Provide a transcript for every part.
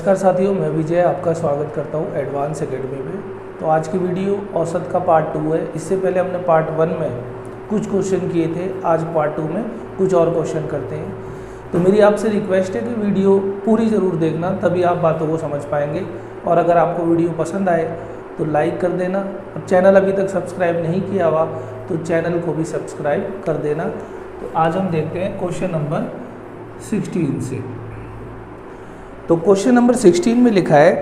नमस्कार साथियों, मैं विजय आपका स्वागत करता हूं एडवांस एकेडमी में। तो आज की वीडियो औसत का पार्ट 2 है। इससे पहले हमने पार्ट 1 में कुछ क्वेश्चन किए थे, आज पार्ट 2 में कुछ और क्वेश्चन करते हैं। तो मेरी आपसे रिक्वेस्ट है कि वीडियो पूरी ज़रूर देखना, तभी आप बातों को समझ पाएंगे। और अगर आपको वीडियो पसंद आए तो लाइक कर देना। और चैनल अभी तक सब्सक्राइब नहीं किया हुआ तो चैनल को भी सब्सक्राइब कर देना। तो आज हम देखते हैं क्वेश्चन नंबर 16 से। तो क्वेश्चन नंबर 16 में लिखा है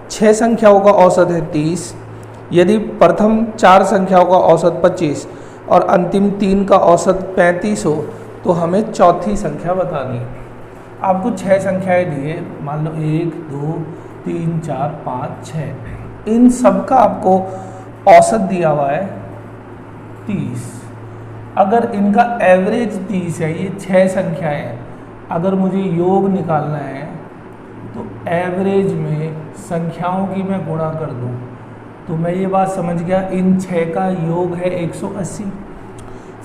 6 संख्याओं का औसत है 30, यदि प्रथम 4 संख्याओं का औसत 25 और अंतिम 3 का औसत 35 हो तो हमें चौथी संख्या बतानी है। आपको 6 संख्याएं दी है, मान लो 1 2 3 4 5 6। इन सब का आपको औसत दिया हुआ है 30। अगर इनका एवरेज 30 है, ये 6 संख्याएं हैं, अगर मुझे योग निकालना है तो एवरेज में संख्याओं की मैं गुणा कर दूं तो मैं ये बात समझ गया, इन 6 का योग है 180।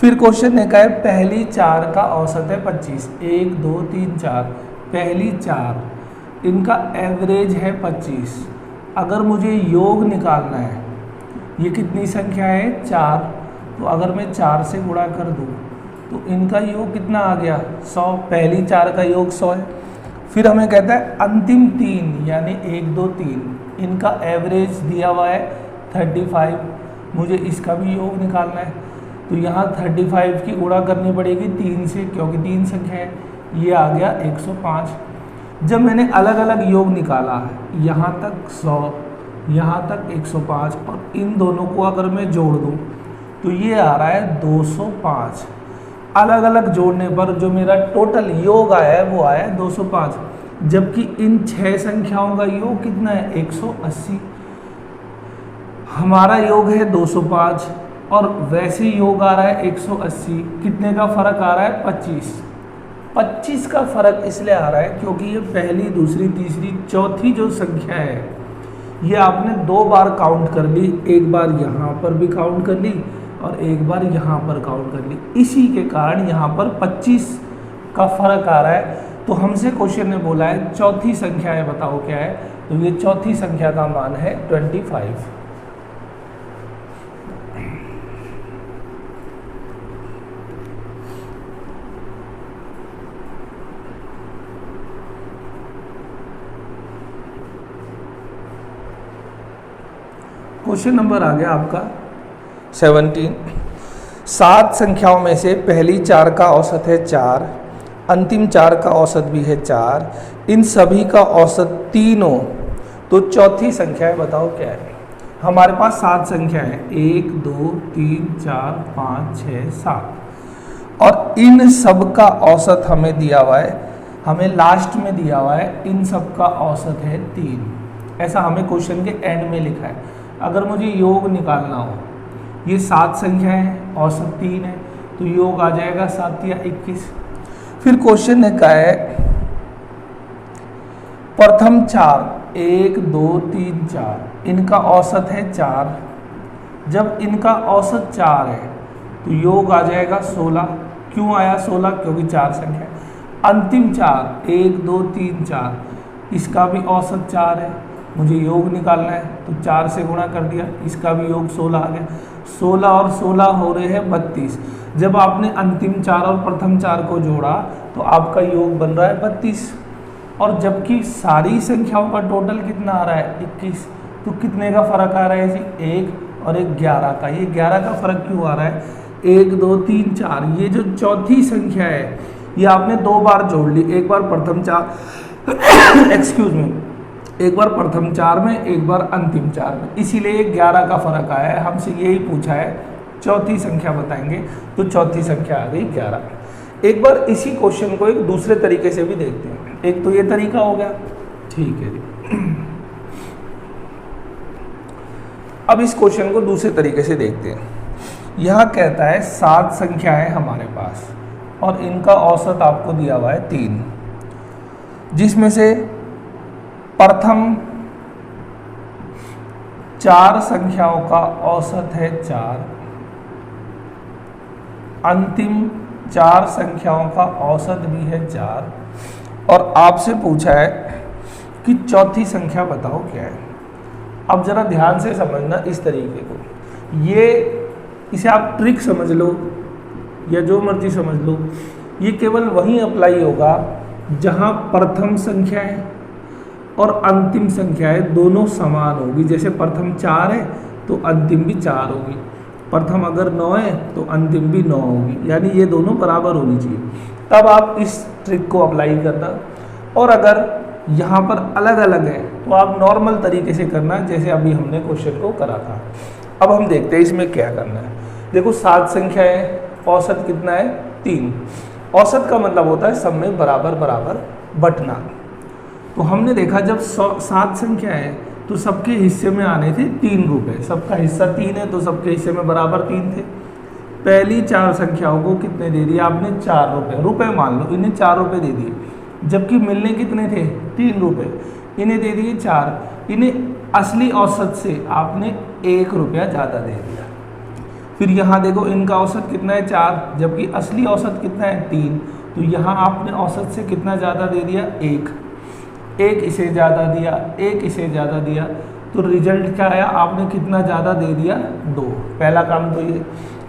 फिर क्वेश्चन ने कहा है पहली 4 का औसत है 25, 1 2 3 4, पहली 4 इनका एवरेज है 25। अगर मुझे योग निकालना है, ये कितनी संख्या है 4, तो अगर मैं 4 से गुणा कर दूं तो इनका योग कितना आ गया 100। पहली 4 का योग 100 है। फिर हमें कहता है अंतिम 3 यानी 1 2 3 इनका एवरेज दिया हुआ है 35, मुझे इसका भी योग निकालना है। तो यहाँ 35 की गुणा करनी पड़ेगी 3 से, क्योंकि 3 संख्या है। ये आ गया 105। जब मैंने अलग अलग योग निकाला, यहाँ तक 100, यहाँ तक 105, और इन दोनों को अगर मैं जोड़ दूँ तो ये आ रहा है 205। अलग अलग जोड़ने पर जो मेरा टोटल योग आया है वो आया है 205, जबकि इन 6 संख्याओं का योग कितना है 180। हमारा योग है 205 और वैसे योग आ रहा है 180। कितने का फर्क आ रहा है 25 का फर्क इसलिए आ रहा है क्योंकि ये पहली दूसरी तीसरी चौथी जो संख्या है ये आपने 2 बार काउंट कर ली, एक बार यहाँ पर भी काउंट कर ली और एक बार यहाँ पर काउंट कर ली। इसी के कारण यहाँ पर 25 का फर्क आ रहा है। तो हमसे क्वेश्चन ने बोला है चौथी संख्या है, बताओ क्या है। तो ये चौथी संख्या का मान है 25। क्वेश्चन नंबर आ गया आपका 17। 7 संख्याओं में से पहली 4 का औसत है 4, अंतिम 4 का औसत भी है 4, इन सभी का औसत 3 हो तो चौथी संख्या है, बताओ क्या है। हमारे पास 7 संख्या है, 1 2 3 4 5 6 7, और इन सब का औसत हमें दिया हुआ है, हमें लास्ट में दिया हुआ है इन सब का औसत है 3। ऐसा हमें क्वेश्चन के एंड में लिखा है। अगर मुझे योग निकालना हो, ये 7 संख्या है, औसत 3 है, तो योग आ जाएगा 7 या 21। फिर क्वेश्चन ने कहा है प्रथम 4 1 2 3 4 इनका औसत है 4। जब इनका औसत 4 है तो योग आ जाएगा 16। क्यों आया 16? क्योंकि 4 संख्या है। अंतिम 4 1 2 3 4 इसका भी औसत 4 है, मुझे योग निकालना है तो 4 से गुणा कर दिया, इसका भी योग 16 आ गया। 16 और 16 हो रहे हैं 32। जब आपने अंतिम 4 और प्रथम 4 को जोड़ा तो आपका योग बन रहा है 32। और जबकि सारी संख्याओं का टोटल कितना आ रहा है 21, तो कितने का फर्क आ रहा है जी 1 और 1 11 का। ये 11 का फर्क क्यों आ रहा है? 1 2 3 4 ये जो चौथी संख्या है ये आपने 2 बार जोड़ ली, एक बार प्रथम 4 एक्सक्यूज मी, एक बार प्रथम 4 में, एक बार अंतिम 4 में, इसीलिए 11 का फर्क आया है। हमसे यही पूछा है चौथी संख्या बताएंगे, तो चौथी संख्या आ गई 11। एक बार इसी क्वेश्चन को एक दूसरे तरीके से भी देखते हैं। एक तो ये तरीका हो गया, ठीक है जी। अब इस क्वेश्चन को दूसरे तरीके से देखते हैं। यह कहता है 7 संख्या है हमारे पास और इनका औसत आपको दिया हुआ है 3, जिसमें से प्रथम 4 संख्याओं का औसत है 4, अंतिम 4 संख्याओं का औसत भी है 4, और आपसे पूछा है कि चौथी संख्या बताओ क्या है। अब जरा ध्यान से समझना इस तरीके को, ये इसे आप ट्रिक समझ लो या जो मर्जी समझ लो, ये केवल वहीं अप्लाई होगा जहाँ प्रथम संख्या है और अंतिम संख्या है दोनों समान होगी। जैसे प्रथम 4 है तो अंतिम भी 4 होगी, प्रथम अगर 9 है तो अंतिम भी 9 होगी, यानी ये दोनों बराबर होनी चाहिए। तब आप इस ट्रिक को अप्लाई करना। और अगर यहाँ पर अलग अलग है तो आप नॉर्मल तरीके से करना, जैसे अभी हमने क्वेश्चन को करा था। अब हम देखते हैं इसमें क्या करना है। देखो 7 संख्या है, औसत कितना है 3। औसत का मतलब होता है सब में बराबर बराबर बंटना। तो हमने देखा जब 7 संख्या है तो सबके हिस्से में आने थे 3 रुपये, सबका हिस्सा 3 है तो सबके हिस्से में बराबर 3 थे। पहली 4 संख्याओं को कितने दे दिए आपने 4 रुपये, रुपये मान लो, इन्हें 4 रुपये दे दिए, जबकि मिलने कितने थे 3 रुपये, इन्हें दे दिए 4। इन्हें असली औसत से आपने 1 रुपया ज़्यादा दे दिया। फिर यहाँ देखो इनका औसत कितना है 4, जबकि असली औसत कितना है 3, तो यहाँ आपने औसत से कितना ज़्यादा दे दिया 1 इसे ज़्यादा दिया, 1 इसे ज़्यादा दिया, तो रिजल्ट क्या आया, आपने कितना ज़्यादा दे दिया 2। पहला काम तो ये।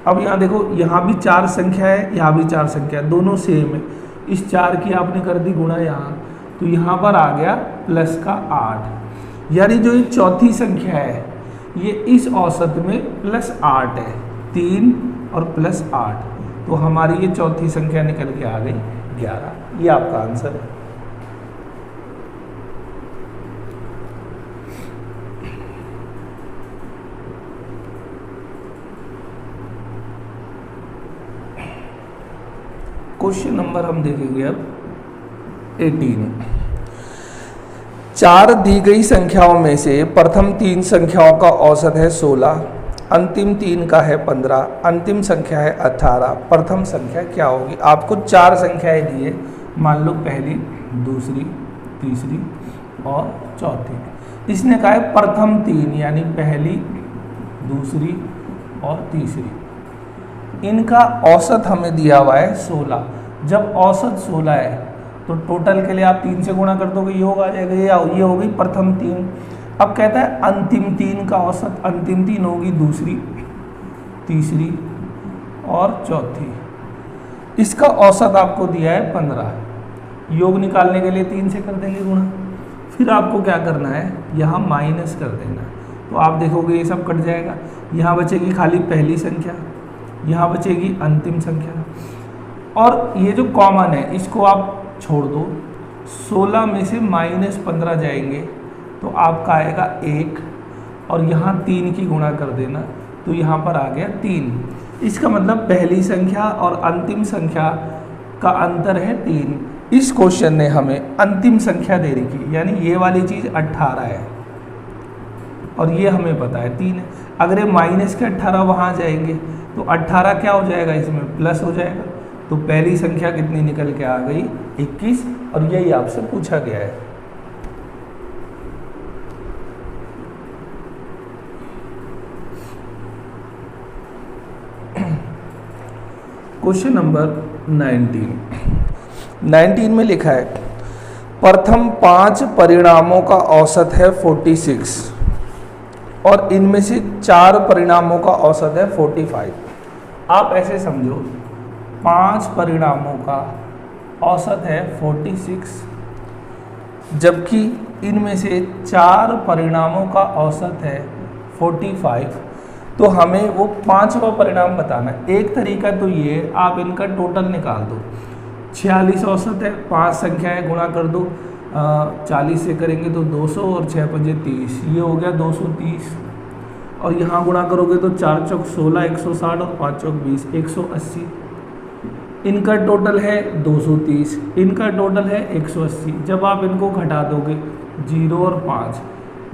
अब यहाँ देखो यहाँ भी 4 संख्या है, यहाँ भी 4 संख्या है, दोनों सेम है। इस 4 की आपने कर दी गुणा यहाँ, तो यहाँ पर आ गया प्लस का 8, यानी जो ये चौथी संख्या है ये इस औसत में प्लस 8 है, 3 और प्लस 8, तो हमारी ये चौथी संख्या निकल के आ गई 11। ये आपका आंसर है। क्वेश्चन नंबर हम देखेंगे अब 18। 4 दी गई संख्याओं में से प्रथम 3 संख्याओं का औसत है 16, अंतिम 3 का है 15, अंतिम संख्या है 18, प्रथम संख्या क्या होगी। आपको 4 संख्याएं दी है, मान लो पहली, दूसरी, तीसरी और चौथी। इसने कहा है प्रथम 3, यानी पहली, दूसरी और तीसरी, इनका औसत हमें दिया हुआ है 16। जब औसत 16 है तो टोटल के लिए आप 3 से गुणा कर दोगे, ये होगा आ जाएगा, ये हो गई प्रथम 3। अब कहता है अंतिम 3 का औसत, अंतिम 3 होगी दूसरी, तीसरी और चौथी। इसका औसत आपको दिया है 15, योग निकालने के लिए 3 से कर देंगे गुणा। फिर आपको क्या करना है, यहाँ माइनस कर देना, तो आप देखोगे ये सब कट जाएगा। यहाँ बचेगी खाली पहली संख्या, यहाँ बचेगी अंतिम संख्या, और ये जो कॉमन है इसको आप छोड़ दो। 16 में से -15 जाएंगे तो आपका आएगा 1, और यहाँ 3 की गुणा कर देना, तो यहाँ पर आ गया 3। इसका मतलब पहली संख्या और अंतिम संख्या का अंतर है 3। इस क्वेश्चन ने हमें अंतिम संख्या दे रखी, यानी ये वाली चीज़ 18 है और ये हमें पता है 3 है। अगर ये माइनस के 18 वहाँ जाएंगे तो 18 क्या हो जाएगा, इसमें प्लस हो जाएगा। तो पहली संख्या कितनी निकल के आ गई 21, और यही आपसे पूछा गया है। क्वेश्चन नंबर 19 में लिखा है प्रथम 5 परिणामों का औसत है 46 और इनमें से 4 परिणामों का औसत है 45। आप ऐसे समझो 5 परिणामों का औसत है 46, जबकि इनमें से 4 परिणामों का औसत है 45। तो हमें वो 5वां परिणाम बताना है। एक तरीका तो ये, आप इनका टोटल निकाल दो। 46 औसत है, 5 संख्याएं गुणा कर दो, 40 से करेंगे तो 200 और 6 पंजे 30, ये हो गया 230। और यहाँ गुणा करोगे तो 4 चौक 16, 160 और 5 चौक 20, 180। इनका टोटल है 230, इनका टोटल है 180। जब आप इनको घटा दोगे 0 और 5,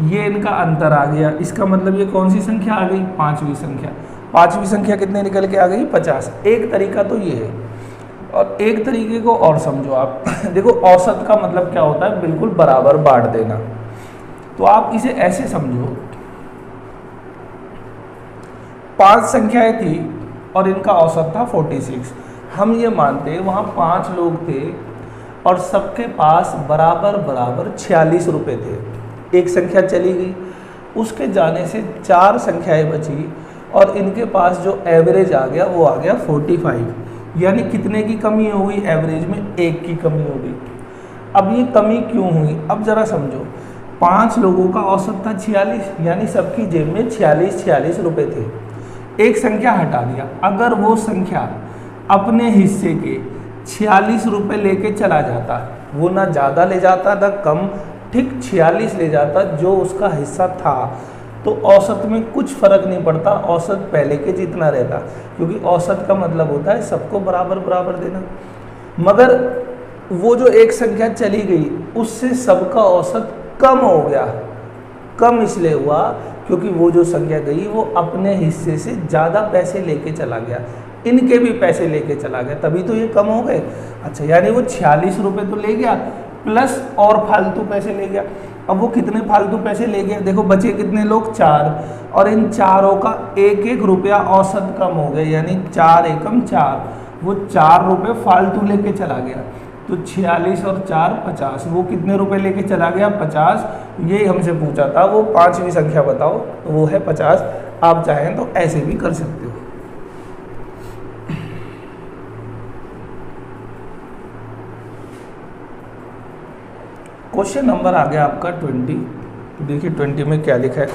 ये इनका अंतर आ गया। इसका मतलब ये कौन सी संख्या आ गई, 5वीं संख्या। 5वीं संख्या कितने निकल के आ गई 50। एक तरीका तो ये है, और एक तरीके को और समझो आप। देखो औसत का मतलब क्या होता है, बिल्कुल बराबर बांट देना। तो आप इसे ऐसे समझो, 5 संख्याएं थी और इनका औसत था 46। हम ये मानते हैं वहाँ 5 लोग थे, और सबके पास बराबर बराबर 46 रुपये थे। एक संख्या चली गई, उसके जाने से 4 संख्याएं बची और इनके पास जो एवरेज आ गया वो आ गया 45। यानी कितने की कमी हो गई? एवरेज में 1 की कमी हो गई। अब ये कमी क्यों हुई? अब जरा समझो, 5 लोगों का औसत था 46, यानी सबकी जेब में 46 रुपये थे। एक संख्या हटा दिया, अगर वो संख्या अपने हिस्से के 46 रुपये लेके चला जाता, वो ना ज़्यादा ले जाता ना कम, ठीक 46 ले जाता जो उसका हिस्सा था, तो औसत में कुछ फ़र्क नहीं पड़ता, औसत पहले के जितना रहता, क्योंकि औसत का मतलब होता है सबको बराबर बराबर देना। मगर वो जो एक संख्या चली गई उससे सबका औसत कम हो गया। कम इसलिए हुआ क्योंकि वो जो संख्या गई वो अपने हिस्से से ज़्यादा पैसे लेके चला गया, इनके भी पैसे लेके चला गया, तभी तो ये कम हो गए। अच्छा, यानी वो 46 रुपये तो ले गया प्लस और फालतू पैसे ले गया। अब वो कितने फालतू पैसे ले गया? देखो बचे कितने लोग? 4, और इन चारों का 1 रुपया औसत कम हो गया, यानी 4 एकम 4, वो 4 रुपये फालतू लेके चला गया। तो 46 और 4 50, वो कितने रुपए लेके चला गया? 50। ये हमसे पूछा था, वो 5वीं संख्या बताओ, तो वो है 50। आप चाहें तो ऐसे भी कर सकते हो। क्वेश्चन नंबर आ गया आपका 20। देखिए 20 में क्या लिखा है।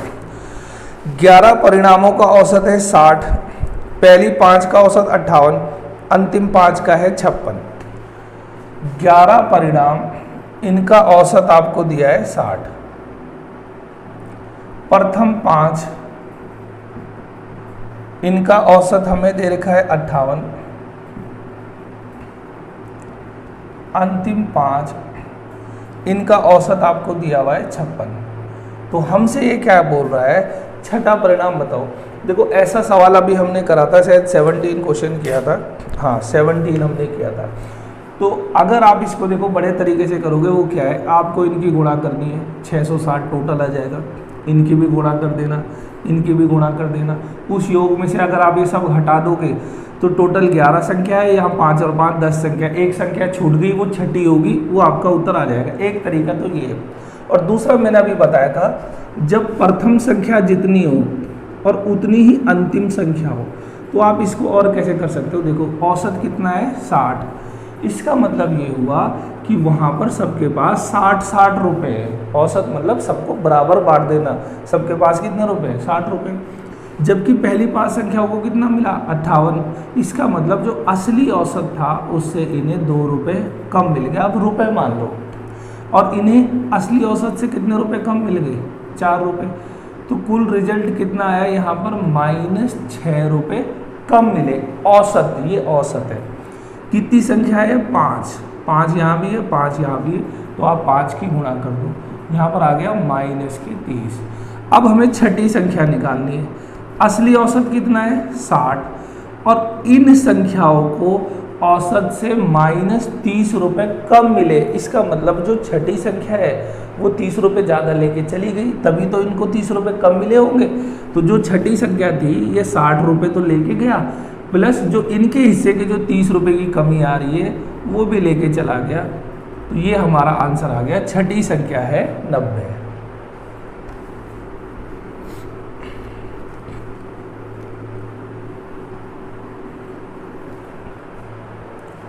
11 परिणामों का औसत है 60, पहली 5 का औसत 58, अंतिम 5 का है 56। 11 परिणाम, इनका औसत आपको दिया है 60। प्रथम 5, इनका औसत हमें दे रखा है 58। अंतिम 5, इनका औसत आपको दिया हुआ है 56। तो हमसे ये क्या बोल रहा है? छठा परिणाम बताओ। देखो ऐसा सवाल अभी हमने करा था, शायद 17 क्वेश्चन किया था, हाँ 17 हमने किया था। तो अगर आप इसको देखो बड़े तरीके से करोगे, वो क्या है, आपको इनकी गुणा करनी है, 660 टोटल आ जाएगा, इनकी भी गुणा कर देना, इनकी भी गुणा कर देना। उस योग में से अगर आप ये सब हटा दोगे तो टोटल 11 संख्या है, यहाँ 5 और 5 10 संख्या, एक संख्या छूट गई, वो छठी होगी, वो आपका उत्तर आ जाएगा। एक तरीका तो ये है। और दूसरा मैंने अभी बताया था, जब प्रथम संख्या जितनी हो और उतनी ही अंतिम संख्या हो, तो आप इसको और कैसे कर सकते हो? देखो औसत कितना है? 60। इसका मतलब ये हुआ कि वहाँ पर सबके पास 60 रुपये है। औसत मतलब सबको बराबर बांट देना, सबके पास कितने रुपये? 60 रुपये। जबकि पहली 5 संख्याओं को कितना मिला? 58। इसका मतलब जो असली औसत था उससे इन्हें 2 रुपये कम मिल गया। अब रुपये मान लो, और इन्हें असली औसत से कितने रुपये कम मिल गए? 4 रुपये। तो कुल रिजल्ट कितना आया यहाँ पर? -6 रुपये कम मिले। औसत, ये औसत है। कितनी संख्या है? 5। 5 यहाँ भी है, 5 यहाँ भी है, तो आप 5 की गुणा कर दो, यहाँ पर आ गया -30। अब हमें छठी संख्या निकालनी है। असली औसत कितना है? 60, और इन संख्याओं को औसत से -30 रुपये कम मिले। इसका मतलब जो छठी संख्या है वो 30 रुपये ज़्यादा लेके चली गई, तभी तो इनको 30 रुपये कम मिले होंगे। तो जो छठी संख्या थी ये 60 रुपये तो लेके गया, प्लस जो इनके हिस्से के जो 30 रुपये की कमी आ रही है वो भी लेके चला गया। तो ये हमारा आंसर आ गया। छठी संख्या है 90।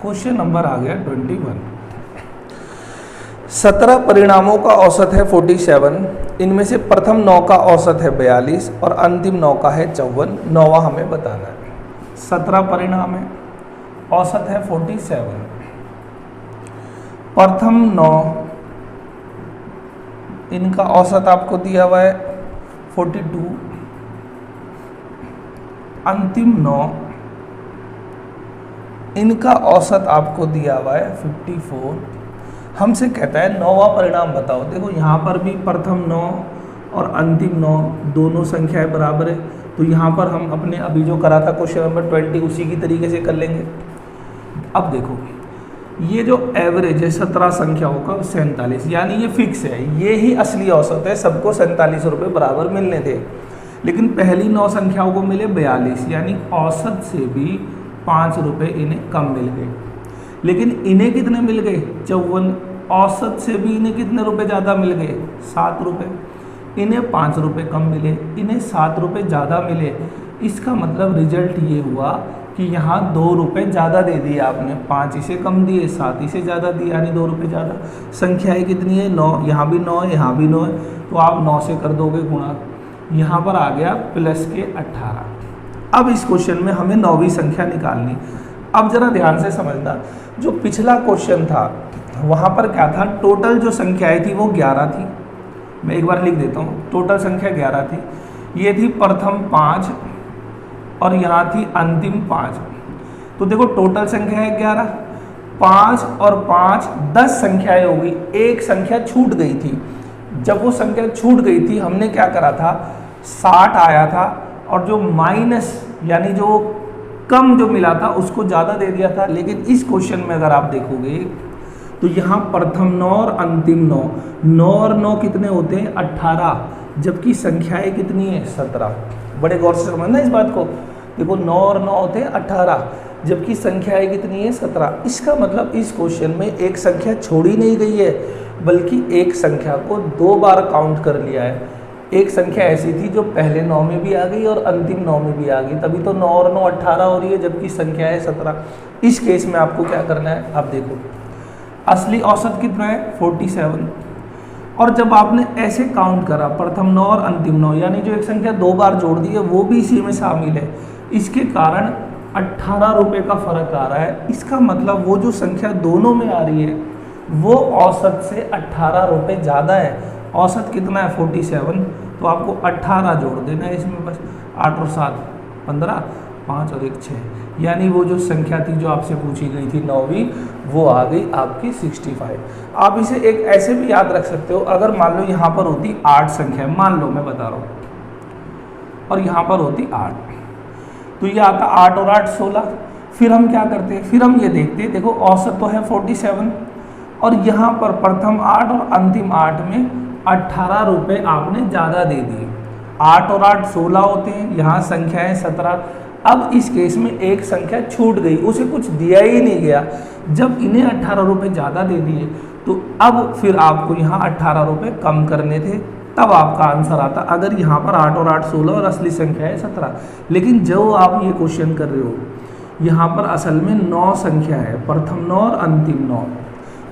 क्वेश्चन नंबर आ गया 21। 17 परिणामों का औसत है 47, इनमें से प्रथम 9 का औसत है 42 और अंतिम 9 का है 54। 9वां हमें बताना है। 17 परिणाम है, औसत है 47, प्रथम 9, इनका औसत आपको दिया हुआ है 42, अंतिम 9, इनका औसत आपको दिया हुआ है 54। हमसे कहता है 9वां परिणाम बताओ। देखो यहाँ पर भी प्रथम 9 और अंतिम 9 दोनों संख्याएं बराबर है, तो यहाँ पर हम अपने अभी जो करा था क्वेश्चन नंबर 20 उसी की तरीके से कर लेंगे। अब देखो ये जो एवरेज है 17 संख्याओं का 47, यानी ये फिक्स है, ये ही असली औसत है, सबको 47 रुपये बराबर मिलने थे। लेकिन पहली 9 संख्याओं को मिले 42, यानी औसत से भी 5 रुपये इन्हें कम मिल गए। लेकिन इन्हें कितने मिल गए 54, औसत से भी इन्हें कितने रुपए ज़्यादा मिल गए 7 रुपये, इन्हें 5 रुपये कम मिले, इन्हें 7 रुपये ज़्यादा मिले। इसका मतलब रिजल्ट ये हुआ कि यहाँ 2 रुपये ज़्यादा दे दिए आपने, 5 इसे कम दिए, 7 इसे ज़्यादा दिए, यानी 2 रुपये ज़्यादा। संख्याएँ कितनी है 9, यहाँ भी 9 है, यहाँ भी 9 है, तो आप 9 से कर दोगे गुणा, यहाँ पर आ गया प्लस के 18। अब इस क्वेश्चन में हमें 9वीं संख्या निकालनी। अब जरा ध्यान से समझना, जो पिछला क्वेश्चन था वहाँ पर क्या था, टोटल जो संख्याएँ थी वो 11 थी। मैं एक बार लिख देता हूँ, टोटल संख्या 11 थी। ये थी प्रथम 5 और यहाँ थी अंतिम 5। तो देखो टोटल संख्या है 11, 5 और 5 10 संख्याएँ हो गई, एक संख्या छूट गई थी। जब वो संख्या छूट गई थी हमने क्या करा था, 60 आया था और जो माइनस यानी जो कम जो मिला था उसको ज़्यादा दे दिया था। लेकिन इस क्वेश्चन में अगर आप देखोगे तो यहाँ प्रथम 9 और अंतिम 9, 9 और 9 कितने होते हैं 18, जबकि संख्याएं कितनी है 17। बड़े गौर से समझना इस बात को। देखो 9 और 9 होते हैं 18, जबकि संख्याएं कितनी है 17। इसका मतलब इस क्वेश्चन में एक संख्या छोड़ी नहीं गई है, बल्कि एक संख्या को 2 बार काउंट कर लिया है। एक संख्या ऐसी थी जो पहले 9 में भी आ गई और अंतिम 9 में भी आ गई, तभी तो 9 और 9 18 हो रही है, जबकि संख्या है 17। इस केस में आपको क्या करना है, आप देखो असली औसत कितना है 47, और जब आपने ऐसे काउंट करा प्रथम 9 और अंतिम 9, यानी जो एक संख्या 2 बार जोड़ दी है वो भी इसी में शामिल है, इसके कारण 18 रुपये का फर्क आ रहा है। इसका मतलब वो जो संख्या दोनों में आ रही है वो औसत से 18 रुपये ज़्यादा है। औसत कितना है 47, तो आपको 18 जोड़ देना है इसमें, बस 8 और 7 15, 5 और 1 6, यानी वो जो संख्या थी जो आपसे पूछी गई थी 9वीं, वो आ गई आपकी 65। आप इसे एक ऐसे भी याद रख सकते हो, अगर मान लो यहाँ पर होती 8 संख्या, मान लो मैं बता रहा हूँ, और यहाँ पर होती 8, तो ये आता 8 और 8 16। फिर हम क्या करते हैं, फिर हम ये देखते हैं, देखो औसत तो है 47 और यहाँ पर प्रथम 8 और अंतिम 8 में 18 रुपये आपने ज़्यादा दे दिए। 8 और 8 16 होते हैं, यहाँ संख्या है 17। अब इस केस में एक संख्या छूट गई, उसे कुछ दिया ही नहीं गया। जब इन्हें 18 रुपये ज़्यादा दे दिए तो अब फिर आपको यहाँ 18 रुपये कम करने थे, तब आपका आंसर आता। अगर यहाँ पर 8 और 8 16 और असली संख्या है 17, लेकिन जो आप ये क्वेश्चन कर रहे हो यहाँ पर असल में 9 संख्या है, प्रथम 9 और अंतिम 9,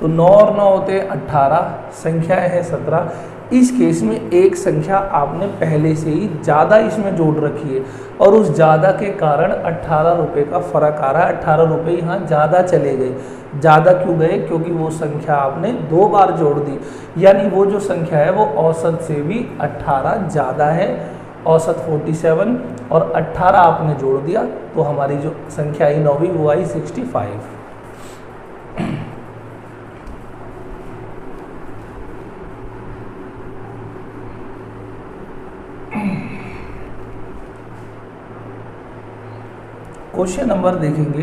तो 9 और 9 होते हैं 18, संख्या है 17। इस केस में एक संख्या आपने पहले से ही ज़्यादा इसमें जोड़ रखी है और उस ज़्यादा के कारण 18 रुपये का फ़र्क आ रहा है। 18 रुपये यहाँ ज़्यादा चले गए। ज़्यादा क्यों गए, क्योंकि वो संख्या आपने 2 बार जोड़ दी, यानी वो जो संख्या है वो औसत से भी 18 ज़्यादा है। औसत 47 और 18 आपने जोड़ दिया तो हमारी जो संख्या आई 9वीं वो आई 65। क्वेश्चन नंबर देखेंगे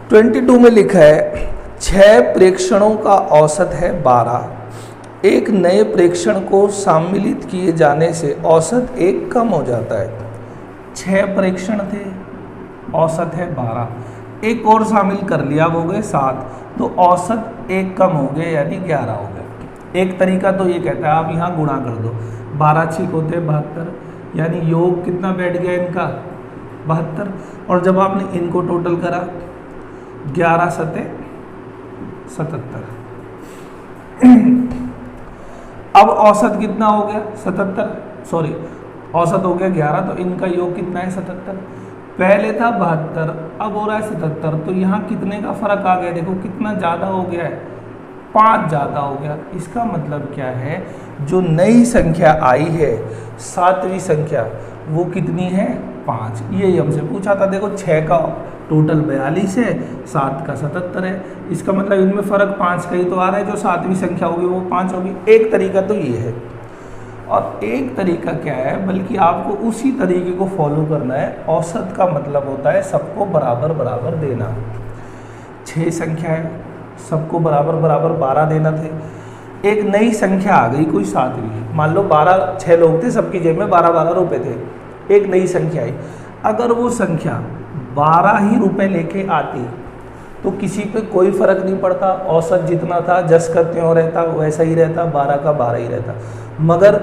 22 में लिखा है 6 प्रेक्षणों का औसत है 12। एक नए प्रेक्षण को सम्मिलित किए जाने से औसत 1 कम हो जाता है। 6 प्रेक्षण थे, औसत है 12, एक और शामिल कर लिया, वो गए 7, तो औसत 1 कम हो गए यानी 11 हो गए। एक तरीका तो ये कहता है आप यहाँ गुणा कर दो, 12 6 होते 72, यानी योग कितना बैठ गया इनका 72, और जब आपने इनको टोटल करा 11 7 77, अब औसत कितना हो गया 77, सॉरी औसत हो गया 11, तो इनका योग कितना है 77। पहले था 72, अब हो रहा है 77, तो यहाँ कितने का फर्क आ गया, देखो कितना ज़्यादा हो गया है, 5 ज़्यादा हो गया। इसका मतलब क्या है, जो नई संख्या आई है 7वीं संख्या वो कितनी है 5, यही हमसे पूछा था। देखो 6 का टोटल 42 है, 7 का 77 है, इसका मतलब इनमें फ़र्क 5 का ही तो आ रहा है। जो 7वीं संख्या होगी वो 5 होगी। एक तरीका तो ये है, और एक तरीका क्या है, बल्कि आपको उसी तरीके को फॉलो करना है। औसत का मतलब होता है सबको बराबर बराबर देना। 6 संख्या है, सबको बराबर बराबर 12 देना थे। एक नई संख्या आ गई कोई 7वीं, मान लो 6 लोग थे, सबकी जेब में 12 रुपए थे। एक नई संख्या आई, अगर वो संख्या 12 ही रुपए लेके आती तो किसी पे कोई फर्क नहीं पड़ता, औसत जितना था जस का त्यों रहता वैसा ही रहता, 12 का 12 ही रहता। मगर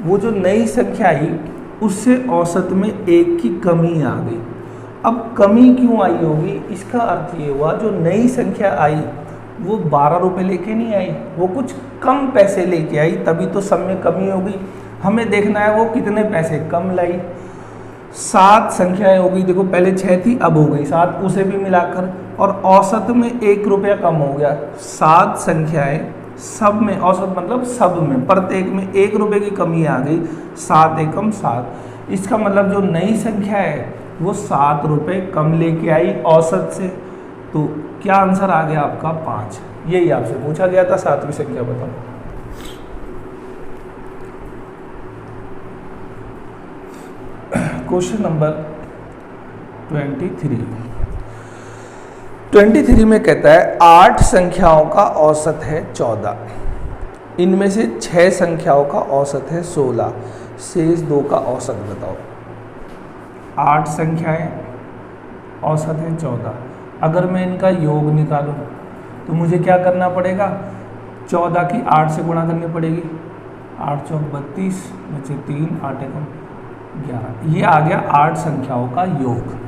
वो जो नई संख्या आई उससे औसत में 1 की कमी आ गई। अब कमी क्यों आई होगी, इसका अर्थ ये हुआ जो नई संख्या आई वो 12 रुपये लेके नहीं आई, वो कुछ कम पैसे लेके आई, तभी तो सब में कमी होगी। हमें देखना है वो कितने पैसे कम लाई। 7 संख्याएं होगी, देखो पहले 6 थी अब हो गई 7, उसे भी मिलाकर, और औसत में 1 रुपया कम हो गया। 7 संख्याएं सब में, औसत मतलब सब में, प्रत्येक में 1 रुपये की कमी आ गई, 7 एकम 7। इसका मतलब जो नई संख्या है वो 7 रुपये कम लेके आई औसत से। तो क्या आंसर आ गया आपका 5। यही आपसे पूछा गया था, 7वीं संख्या बताओ। क्वेश्चन नंबर 23 में कहता है 8 संख्याओं का औसत है 14, इनमें से 6 संख्याओं का औसत है 16, शेष 2 का औसत बताओ। 8 संख्याएं, औसत है 14। अगर मैं इनका योग निकालूं तो मुझे क्या करना पड़ेगा, 14 की 8 से गुणा करनी पड़ेगी, 8 चौक 32 बचे 3, 8 एकम 11। ये आ गया 8 संख्याओं का योग।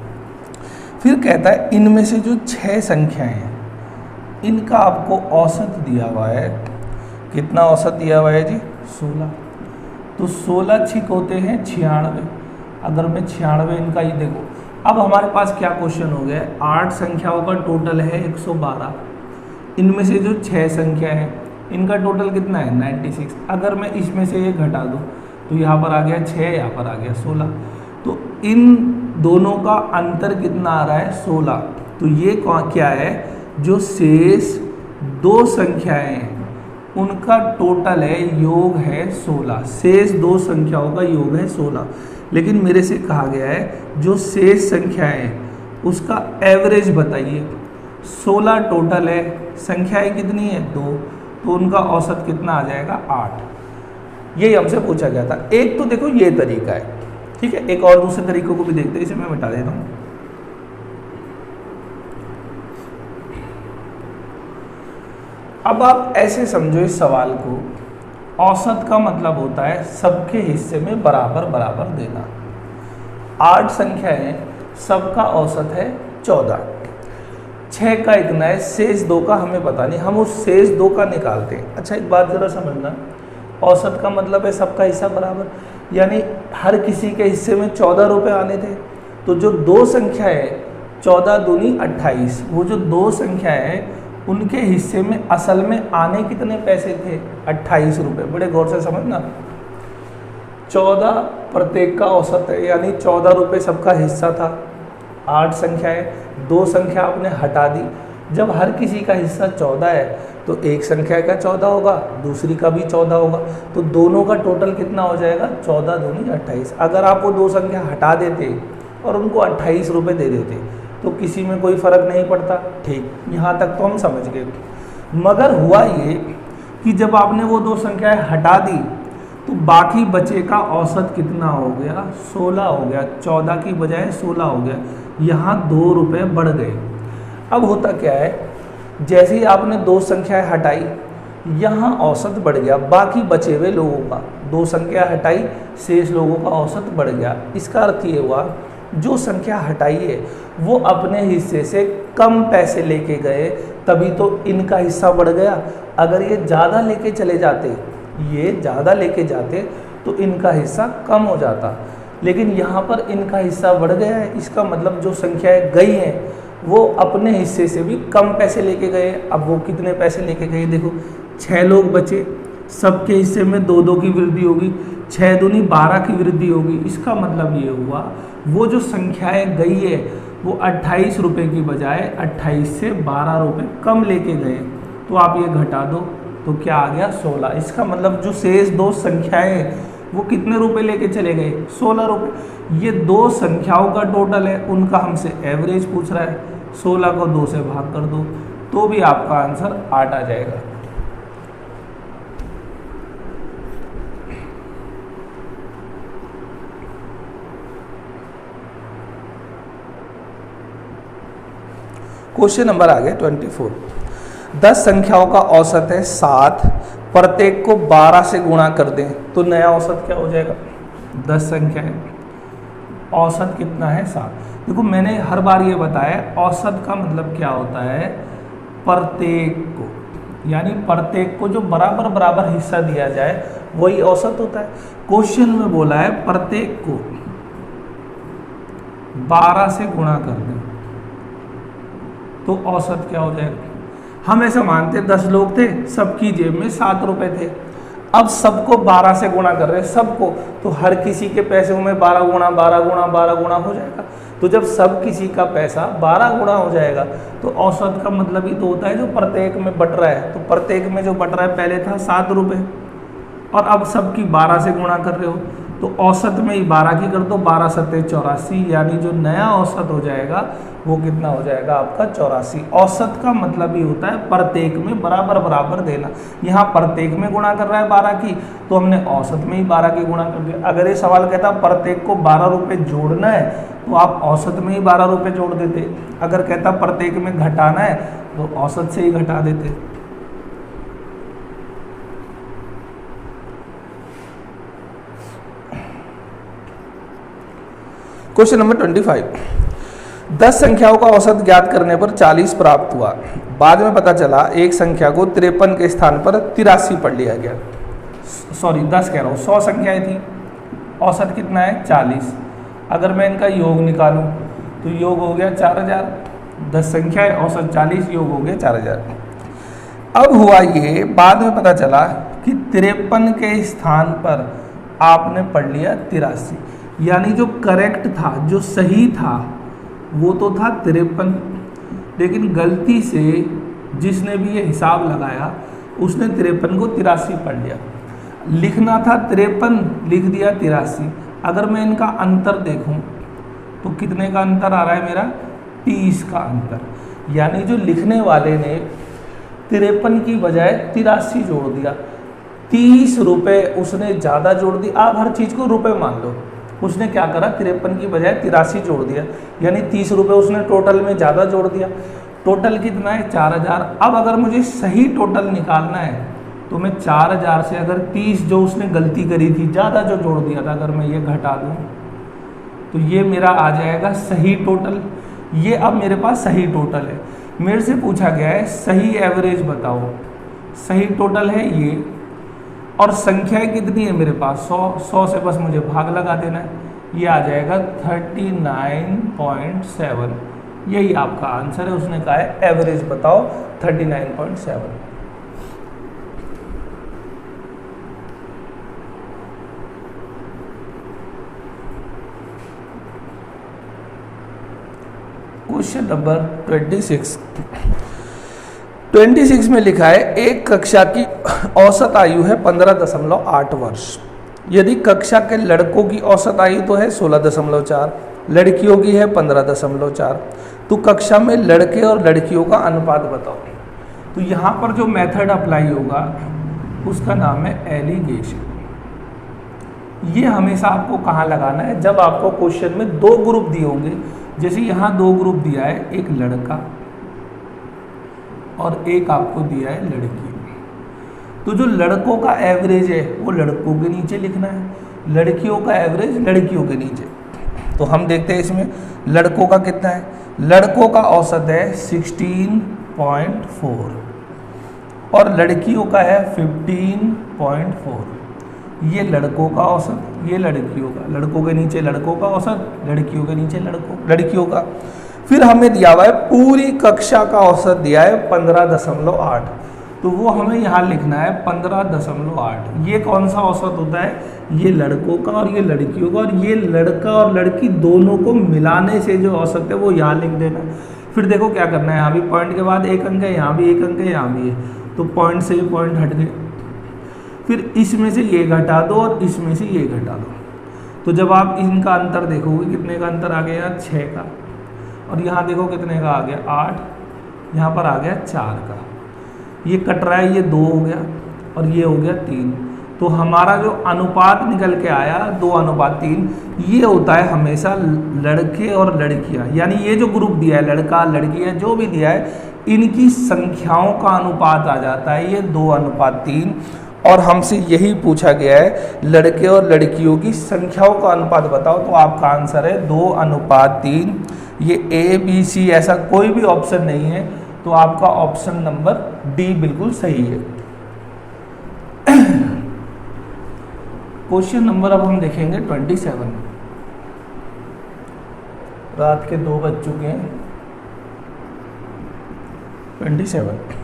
फिर कहता है इनमें से जो 6 संख्याएं हैं इनका आपको औसत दिया हुआ है। कितना औसत दिया हुआ है जी, 16। तो 16 छिक होते हैं 96। अगर मैं 96 इनका ही देखो, अब हमारे पास क्या क्वेश्चन हो गया है, 8 संख्याओं का टोटल है 112, इनमें से जो 6 संख्या है इनका टोटल कितना है 96। अगर मैं इसमें से ये घटा दूँ तो यहाँ पर आ गया 6, यहाँ पर आ गया 16। तो इन दोनों का अंतर कितना आ रहा है 16। तो ये क्या है, जो शेष 2 संख्याएं हैं उनका टोटल है, योग है 16। शेष 2 संख्याओं का योग है 16। लेकिन मेरे से कहा गया है जो शेष संख्याएं हैं उसका एवरेज बताइए। 16 टोटल है, संख्याएं कितनी है 2, तो उनका औसत कितना आ जाएगा 8। यही हमसे पूछा गया था। एक तो देखो ये तरीका है, ठीक है, एक और दूसरे तरीकों को भी देखते हैं, इसे मैं मिटा देता हूँ। अब आप ऐसे समझो इस सवाल को, औसत का मतलब होता है सबके हिस्से में बराबर बराबर देना। 8 संख्याएं, सबका औसत है 14, 6 का इतना है, शेष 2 का हमें पता नहीं, हम उस शेष 2 का निकालते हैं। अच्छा एक बात जरा समझना, औसत का मतलब है सबका हिस्सा बराबर, यानी हर किसी के हिस्से में 14 रुपये आने थे। तो जो 2 संख्या है 14 दूनी 28, वो जो 2 संख्या है उनके हिस्से में असल में आने कितने पैसे थे 28 रुपये। बड़े गौर से समझना, 14 प्रत्येक का औसत है, यानी 14 रुपये सबका हिस्सा था। 8 संख्या है, 2 संख्या आपने हटा दी, जब हर किसी का हिस्सा 14 है तो एक संख्या का 14 होगा, दूसरी का भी 14 होगा, तो दोनों का टोटल कितना हो जाएगा 14 दूनी 28। अगर आप वो 2 संख्या हटा देते और उनको 28 रुपये दे देते तो किसी में कोई फ़र्क नहीं पड़ता। ठीक, यहाँ तक तो हम समझ गए। मगर हुआ ये कि जब आपने वो 2 संख्याएं हटा दी तो बाकी बचे का औसत कितना हो गया 16 हो गया, 14 की बजाय 16 हो गया, यहाँ 2 रुपये बढ़ गए। अब होता क्या है, जैसे ही आपने 2 संख्याएं हटाई यहाँ औसत बढ़ गया, बाकी बचे हुए लोगों का 2 संख्या हटाई, शेष लोगों का औसत बढ़ गया। इसका अर्थ ये हुआ जो संख्या हटाई है वो अपने हिस्से से कम पैसे लेके गए, तभी तो इनका हिस्सा बढ़ गया। अगर ये ज़्यादा लेके चले जाते, ये ज़्यादा लेके जाते तो इनका हिस्सा कम हो जाता, लेकिन यहाँ पर इनका हिस्सा बढ़ गया है। इसका मतलब जो संख्याएं गई हैं वो अपने हिस्से से भी कम पैसे लेके गए। अब वो कितने पैसे लेके गए देखो, 6 लोग बचे, सबके हिस्से में 2-2 की वृद्धि होगी, 6 दूनी 12 की वृद्धि होगी। इसका मतलब ये हुआ वो जो संख्याएं गई है वो 28 रुपये की बजाय 28 से 12 रुपये कम लेके गए। तो आप ये घटा दो तो क्या आ गया 16। इसका मतलब जो शेष 2 संख्याएं वो कितने रुपए लेके चले गए 16 रुपये। ये 2 संख्याओं का टोटल है, उनका हमसे एवरेज पूछ रहा है। 16 को 2 से भाग कर दो तो भी आपका आंसर 8 आ जाएगा। क्वेश्चन नंबर आ गया 24। 10 संख्याओं का औसत है 7, प्रत्येक को 12 से गुणा कर दें तो नया औसत क्या हो जाएगा। 10 संख्या है, औसत कितना है 7। देखो मैंने हर बार ये बताया औसत का मतलब क्या होता है, प्रत्येक को, यानी प्रत्येक को जो बराबर बराबर हिस्सा दिया जाए वही औसत होता है। क्वेश्चन में बोला है प्रत्येक को 12 से गुणा कर दें तो औसत क्या हो जाएगा। हम ऐसा मानते 10 लोग थे, सबकी जेब में 7 रुपए थे, अब सबको 12 से गुणा कर रहे हैं सबको, तो हर किसी के पैसों में 12 गुणा 12 गुणा 12 गुणा हो जाएगा। तो जब सब किसी का पैसा 12 गुणा हो जाएगा तो औसत का मतलब ही तो होता है जो प्रत्येक में बट रहा है। तो प्रत्येक में जो बट रहा है पहले था 7 रुपये और अब सबकी 12 से गुणा कर रहे हो तो औसत में ही 12 की कर दो, 12 सत्ते 84, यानी जो नया औसत हो जाएगा वो कितना हो जाएगा आपका 84। औसत का मतलब ही होता है प्रत्येक में बराबर बराबर देना। यहाँ प्रत्येक में गुणा कर रहा है 12 की तो हमने औसत में ही 12 की गुणा कर दिया। अगर ये सवाल कहता प्रत्येक को 12 रुपये जोड़ना है तो आप औसत में ही 12 रुपये जोड़ देते। अगर कहता प्रत्येक में घटाना है तो औसत से ही घटा देते। Question number 25। 10 संख्याओं का औसत ज्ञात करने पर 40 प्राप्त हुआ। बाद में पता चला एक संख्या को 53 के स्थान पर 83 पढ़ लिया गया। सॉरी 10 कह रहा हूँ, 100 संख्याएं थी, औसत कितना है 40। अगर मैं इनका योग निकालूं तो योग हो गया 4000। 10 संख्याएं औसत 40, योग हो गया 4000। अब हुआ ये, बाद में पता चला कि 53 के स्थान पर आपने पढ़ लिया 83, यानी जो करेक्ट था, जो सही था वो तो था 53, लेकिन गलती से जिसने भी ये हिसाब लगाया उसने 53 को 83 पढ़ लिया। लिखना था 53, लिख दिया 83। अगर मैं इनका अंतर देखूं तो कितने का अंतर आ रहा है मेरा, 30 का अंतर। यानी जो लिखने वाले ने 53 की बजाय 83 जोड़ दिया, 30 रुपये उसने ज़्यादा जोड़ दिया। आप हर चीज़ को रुपए मान लो, उसने क्या करा 53 की बजाय 83 जोड़ दिया, यानी 30 रुपये उसने टोटल में ज़्यादा जोड़ दिया। टोटल कितना है 4000। अब अगर मुझे सही टोटल निकालना है तो मैं 4000 से अगर 30 जो उसने गलती करी थी, ज़्यादा जो जोड़ दिया था, अगर मैं ये घटा दूँ तो ये मेरा आ जाएगा सही टोटल। ये अब मेरे पास सही टोटल है। मेरे से पूछा गया है सही एवरेज बताओ, सही टोटल है ये, और संख्याएं कितनी है मेरे पास 100 से बस मुझे भाग लगा देना है, ये आ जाएगा 39.7। यही आपका आंसर है। उसने कहा है एवरेज बताओ 39.7। क्वेश्चन नंबर 26 में लिखा है एक कक्षा की औसत आयु है 15.8 वर्ष। यदि कक्षा के लड़कों की औसत आयु तो है 16.4, लड़कियों की है 15.4, तो कक्षा में लड़के और लड़कियों का अनुपात बताओ। तो यहाँ पर जो मेथड अप्लाई होगा उसका नाम है एलिगेशन। ये हमेशा आपको कहाँ लगाना है, जब आपको क्वेश्चन में 2 ग्रुप दिए होंगे। जैसे यहाँ 2 ग्रुप दिया है, एक लड़का और एक आपको दिया है लड़की, तो जो लड़कों का एवरेज है वो लड़कों के नीचे लिखना है, लड़कियों का एवरेज लड़कियों के नीचे। तो हम देखते हैं इसमें लड़कों का कितना है। लड़कों का औसत है 16.4 और लड़कियों का है 15.4। ये लड़कों का औसत, ये लड़कियों का, लड़कों के नीचे लड़कों का औसत, लड़कियों के नीचे लड़कियों का। फिर हमें दिया हुआ है पूरी कक्षा का औसत दिया है 15.8, तो वो हमें यहाँ लिखना है 15.8। ये कौन सा औसत होता है, ये लड़कों का और ये लड़कियों का, और ये लड़का और लड़की दोनों को मिलाने से जो औसत है वो यहाँ लिख देना है। फिर देखो क्या करना है, यहाँ भी पॉइंट के बाद 1 अंक है, यहाँ भी 1 अंक है, यहाँ भी है, तो पॉइंट से ये पॉइंट हट गए। फिर इसमें से ये घटा दो और इसमें से ये घटा दो, तो जब आप इनका अंतर देखोगे कितने का अंतर आ गया यहाँ 6 का, और यहाँ देखो कितने का आ गया 8, यहाँ पर आ गया 4 का। ये कट रहा है, ये 2 हो गया और ये हो गया 3, तो हमारा जो अनुपात निकल के आया 2:3, ये होता है हमेशा लड़के और लड़कियां, यानी ये जो ग्रुप दिया है लड़का लड़कियां जो भी दिया है इनकी संख्याओं का अनुपात आ जाता है ये 2:3। और हमसे यही पूछा गया है लड़के और लड़कियों की संख्याओं का अनुपात बताओ, तो आपका आंसर है 2:3। ये A B C ऐसा कोई भी ऑप्शन नहीं है, तो आपका ऑप्शन नंबर डी बिल्कुल सही है। क्वेश्चन नंबर अब हम देखेंगे 27। रात के 2 बज चुके हैं। 27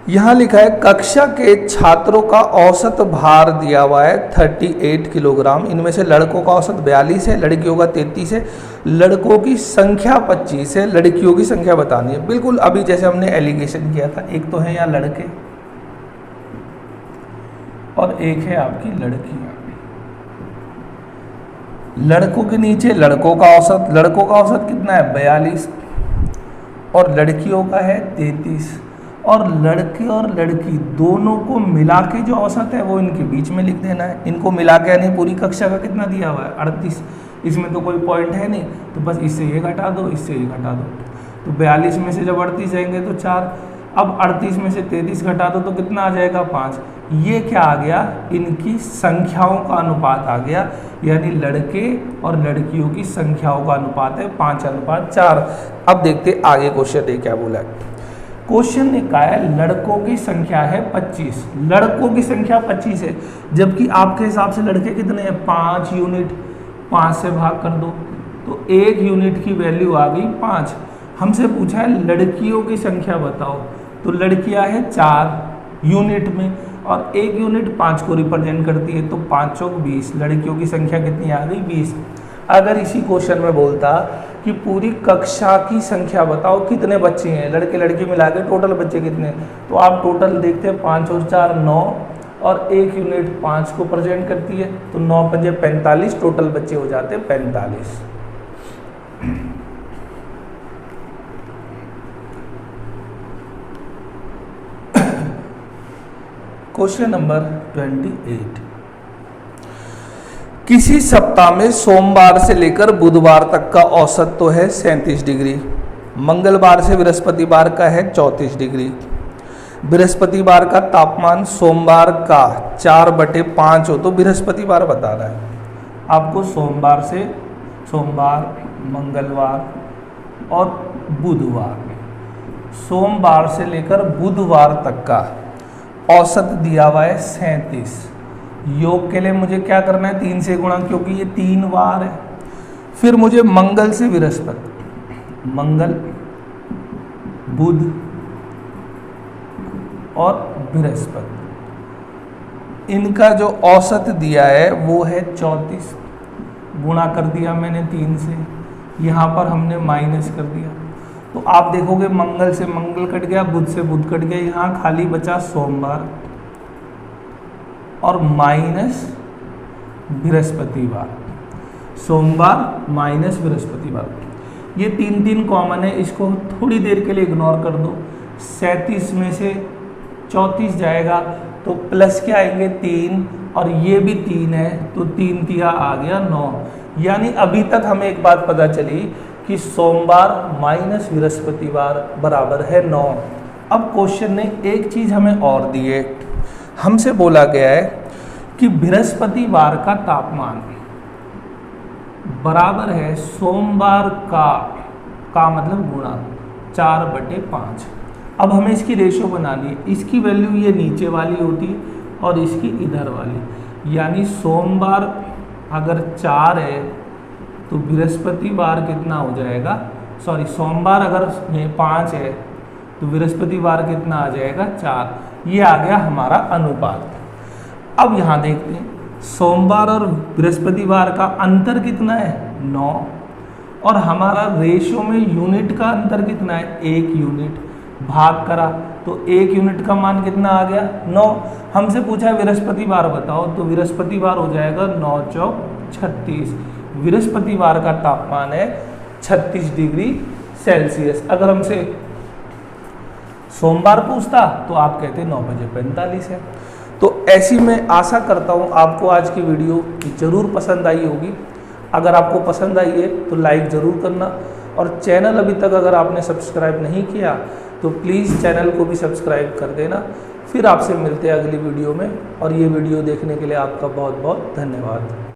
यहाँ लिखा है कक्षा के छात्रों का औसत भार दिया हुआ है 38 किलोग्राम। इनमें से लड़कों का औसत 42 है, लड़कियों का 33 है, लड़कों की संख्या 25 है, लड़कियों की संख्या बतानी है। बिल्कुल अभी जैसे हमने एलिगेशन किया था, एक तो है यहाँ लड़के और एक है आपकी लड़कियां। लड़कों के नीचे लड़कों का औसत कितना है 42 और लड़कियों का है 33, और लड़के और लड़की दोनों को मिला के जो औसत है वो इनके बीच में लिख देना है। इनको मिला के यानी पूरी कक्षा का कितना दिया हुआ है 38, इसमें तो कोई पॉइंट है नहीं, तो बस इससे ये घटा दो, इससे ये घटा दो। तो 42 में से जब 38 जाएंगे तो 4, अब 38 में से 33 घटा दो तो कितना आ जाएगा 5। ये क्या आ गया, इनकी संख्याओं का अनुपात आ गया, यानी लड़के और लड़कियों की संख्याओं का अनुपात है 5:4। अब देखते आगे क्वेश्चन ने क्या बोला है। क्वेश्चन ने कहा है लड़कों की संख्या है 25, लड़कों की संख्या 25 है, जबकि आपके हिसाब से लड़के कितने हैं 5 यूनिट, 5 से भाग कर दो तो 1 यूनिट की वैल्यू आ गई 5। हमसे पूछा है लड़कियों की संख्या बताओ, तो लड़कियां है 4 यूनिट में और 1 यूनिट 5 को रिप्रेजेंट करती है, तो 5 चौक 20, लड़कियों की संख्या कितनी आ गई 20। अगर इसी क्वेश्चन में बोलता कि पूरी कक्षा की संख्या बताओ कितने बच्चे हैं, लड़के लड़की मिला के टोटल बच्चे कितने, तो आप टोटल देखते हैं 5 और 4 9 और 1 यूनिट 5 को प्रेजेंट करती है, तो 9 पंजे 45, टोटल बच्चे हो जाते हैं 45। Question number 28। किसी सप्ताह में सोमवार से लेकर बुधवार तक का औसत तो है 37 डिग्री, मंगलवार से बृहस्पतिवार का है 34 डिग्री। बृहस्पतिवार का तापमान सोमवार का 4/5 हो, तो बृहस्पतिवार बता रहा है आपको। सोमवार मंगलवार और बुधवार, सोमवार से लेकर बुधवार तक का औसत दिया हुआ है 37। योग के लिए मुझे क्या करना है 3 से गुणा, क्योंकि ये 3 वार है। फिर मुझे मंगल से बृहस्पति, मंगल बुध और बृहस्पति, इनका जो औसत दिया है वो है 34। गुणा कर दिया मैंने 3 से, यहाँ पर हमने माइनस कर दिया, तो आप देखोगे मंगल से मंगल कट गया, बुध से बुध कट गया, यहाँ खाली बचा सोमवार और माइनस बृहस्पतिवार। सोमवार माइनस बृहस्पतिवार, ये 3 कॉमन है, इसको थोड़ी देर के लिए इग्नोर कर दो। 37 में से 34 जाएगा तो प्लस क्या आएंगे 3, और ये भी 3 है, तो 3 तिया आ गया 9। यानी अभी तक हमें एक बात पता चली कि सोमवार माइनस बृहस्पतिवार बराबर है 9। अब क्वेश्चन ने एक चीज़ हमें और दी है, हमसे बोला गया है कि बृहस्पतिवार का तापमान बराबर है सोमवार का मतलब गुणा 4/5। अब हमें इसकी रेशो बनानी है, इसकी वैल्यू ये नीचे वाली होती है और इसकी इधर वाली, यानी सोमवार अगर 4 है तो बृहस्पतिवार कितना हो जाएगा, सोमवार अगर 5 है तो बृहस्पतिवार कितना आ जाएगा 4। ये आ गया हमारा अनुपात। अब यहाँ देखते हैं सोमवार और बृहस्पतिवार का अंतर कितना है 9, और हमारा रेशो में यूनिट का अंतर कितना है 1 यूनिट। भाग करा तो 1 यूनिट का मान कितना आ गया 9। हमसे पूछा है बृहस्पतिवार बताओ, तो बृहस्पतिवार हो जाएगा 9 चौक 36। बृहस्पतिवार का तापमान है 36 डिग्री सेल्सियस। अगर हमसे सोमवार पूछता तो आप कहते 9 बजे 45 है। तो ऐसी मैं आशा करता हूँ आपको आज की वीडियो ज़रूर पसंद आई होगी। अगर आपको पसंद आई है तो लाइक ज़रूर करना, और चैनल अभी तक अगर आपने सब्सक्राइब नहीं किया तो प्लीज़ चैनल को भी सब्सक्राइब कर देना। फिर आपसे मिलते हैं अगली वीडियो में, और ये वीडियो देखने के लिए आपका बहुत बहुत धन्यवाद।